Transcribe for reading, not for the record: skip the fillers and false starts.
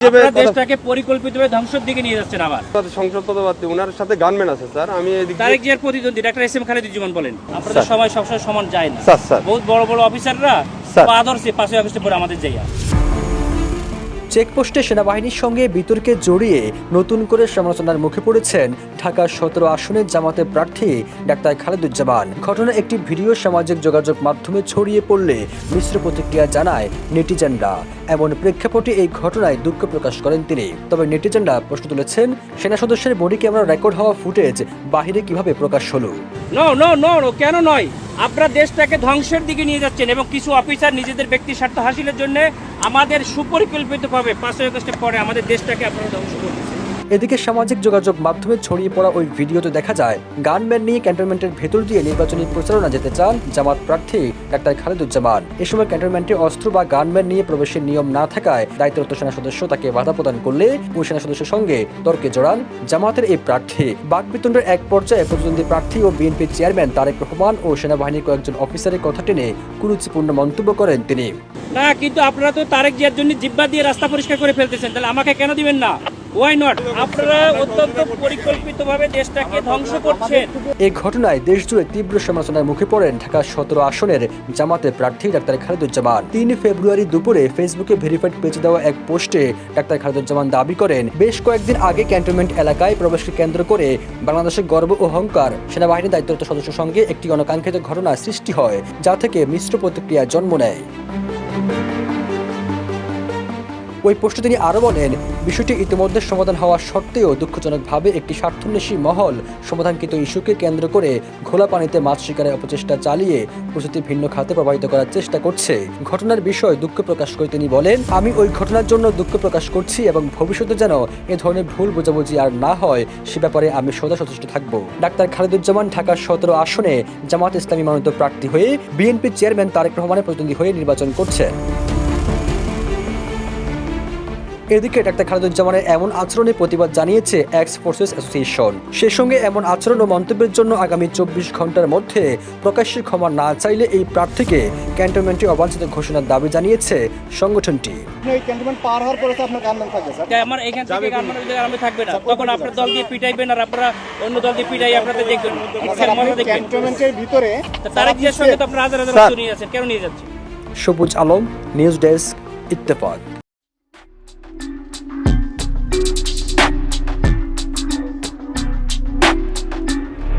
দেশটাকে পরিকল্পিতভাবে ধ্বংসের দিকে নিয়ে যাচ্ছেন। আবার সংসদ পদপ্রার্থী ওনার সাথে গানম্যান আছে স্যার। আমি তারেক জিয়ার প্রতিদ্বন্দ্বী ডাক্তার এস এম খালেদুজ্জামান বলেন আপনাদের সময় সবসময় সমান যায় না স্যার। বহুত বড় বড় অফিসাররা আদর্শে 5ই আগস্টে পরে আমাদের যাইয়া চেকপোস্টে সেনাবাহিনীর সঙ্গে বিতর্কে জড়িয়ে নতুন করে সমালোচনার মুখে পড়েছেন ঢাকা 17 আসনের জামাতের প্রার্থী ডাক্তার খালেদুজ্জামান। ঘটনার একটি ভিডিও সামাজিক যোগাযোগ মাধ্যমে ছড়িয়ে পড়লে মিশ্র প্রতিক্রিয়া জানায় নেটিজেনরা। এমন প্রেক্ষাপটে এই ঘটনায় দুঃখ প্রকাশ করেন তিনি। তবে নেটিজেনরা প্রশ্ন তুলেছেন, সেনা সদস্যের বডি ক্যামেরা রেকর্ড হওয়া ফুটেজ বাহিরে কিভাবে প্রকাশ হলো? নো কেন নয়? আপনারা দেশটাকে ধ্বংসের দিকে নিয়ে যাচ্ছেন এবং কিছু অফিসার নিজেদের ব্যক্তি স্বার্থ হাসিলের জন্য আমাদের সুপরিকল্পিতভাবে 5ই আগস্টের পরে আমাদের দেশটাকে আপনারা ধ্বংস করতেছেন। এদিকে সামাজিক যোগাযোগ মাধ্যমে ছড়িয়ে পড়া ওই ভিডিওতে দেখা যায় গানম্যান নিয়ে ক্যান্টনমেন্টের ভেতর দিয়ে নির্বাচনী প্রচারণা যেতে চান জামাত প্রার্থী ডাক্তার খালেদুজ্জামান। এ সময় ক্যান্টনমেন্টে অস্ত্র বা গানম্যান নিয়ে প্রবেশের নিয়ম না থাকায় দায়িত্বরত সেনা সদস্য তাকে বাধা প্রদান করলে ওই সেনা সদস্যের সঙ্গে তর্কে জড়ান জামাতের এই প্রার্থী। বাকবিতণ্ডার এক পর্যায়ে প্রতিদ্বন্দ্বী প্রার্থী ও বিএনপি চেয়ারম্যান তারেক রহমান ও সেনাবাহিনীর কয়েকজন অফিসারের কথা টেনে কুরুচিপূর্ণ মন্তব্য করেন তিনি। না, কিন্তু আপনারা তো তারেক জিয়ার জন্য জিব্বা দিয়ে রাস্তা পরিষ্কার করে ফেলতেছেন, তাহলে আমাকে কেন দিবেন না? Why not? আপনারা অত্যন্ত পরিকল্পিতভাবে দেশটাকে ধ্বংস করছেন। এই ঘটনায় দেশজুড়ে তীব্র সমালোচনার মুখে পড়েন ঢাকা 17 আসনের জামাতের প্রার্থী ডাক্তার খালেদুজ্জামান। 3 ফেব্রুয়ারি দুপুরে ফেসবুকে ভেরিফাইড পেজে দেওয়া এক পোস্টে ডাক্তার খালেদুজ্জামান দাবি করেন, বেশ কয়েকদিন আগে ক্যান্টনমেন্ট এলাকায় প্রবেশকে কেন্দ্র করে বাংলাদেশের গর্ব ও অহংকার সেনাবাহিনীর দায়িত্বরত সদস্যের সঙ্গে একটি অনাকাঙ্ক্ষিত ঘটনা সৃষ্টি হয়, যা থেকে মিশ্র প্রতিক্রিয়া জন্ম নেয়। ওই পোস্টে তিনি আরও বলেন, বিষয়টি ইতিমধ্যে সমাধান হওয়া সত্ত্বেও দুঃখজনকভাবে একটি স্বার্থান্বেষী মহল সমাধানকৃত ইস্যুকে কেন্দ্র করে ঘোলা পানিতে মাছ শিকারের অপচেষ্টা চালিয়ে প্রস্তুতি ভিন্ন খাতে প্রবাহিত করার চেষ্টা করছে। ঘটনার বিষয়ে দুঃখ প্রকাশ করে তিনি বলেন, আমি ওই ঘটনার জন্য দুঃখ প্রকাশ করছি এবং ভবিষ্যতে যেন এ ধরনের ভুল বোঝাবুঝি আর না হয় সে ব্যাপারে আমি সদা সচেষ্ট থাকব। ডাক্তার খালেদুজ্জামান ঢাকা 17 আসনে জামাত ইসলামী মনোনীত প্রার্থী হয়ে বিএনপি চেয়ারম্যান তারেক রহমানের প্রতিদ্বন্দ্বী হয়ে নির্বাচন করছেন। এদিকে ডাক্তার খালেদুজ্জামানের এমন আচরণে প্রতিবাদ জানিয়েছে এক্স ফোর্সেস অ্যাসোসিয়েশন। সে সঙ্গে এমন আচরণ ও মন্তব্যের জন্য আগামী 24 ঘন্টার মধ্যে প্রকাশ্যে ক্ষমা না চাইলে এই প্রার্থীকে ক্যান্টনমেন্টে অবাঞ্ছিত ঘোষণার দাবি জানিয়েছে সংগঠনটি। আমার এখান থেকে গানম্যান থাকবে না, তখন আপনার দল দিয়ে পিটাইবেন আর আপনারা অন্য দল দিয়ে পিটাই আপনাদের দেখবেন। ক্যান্টনমেন্টের ভিতরে তারেক জিয়ার সঙ্গে তো আপনারা হাজার হাজার নিয়ে যাচ্ছেন, কেন নিয়ে যাচ্ছেন? সবুজ আলম, নিউজ ডেস্ক, ইত্তেফাক।